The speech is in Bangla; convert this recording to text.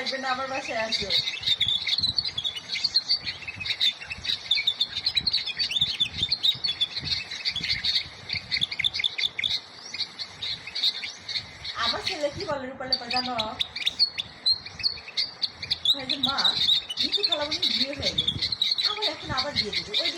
লাগবে না, আমার বাসায় আসো। আমার ছেলে কি বলে রূপালেপা জানো? মা নিচু খালামণি বিয়ে হয়ে গেছে, আবার এখন আবার দিয়ে দেবে, ওই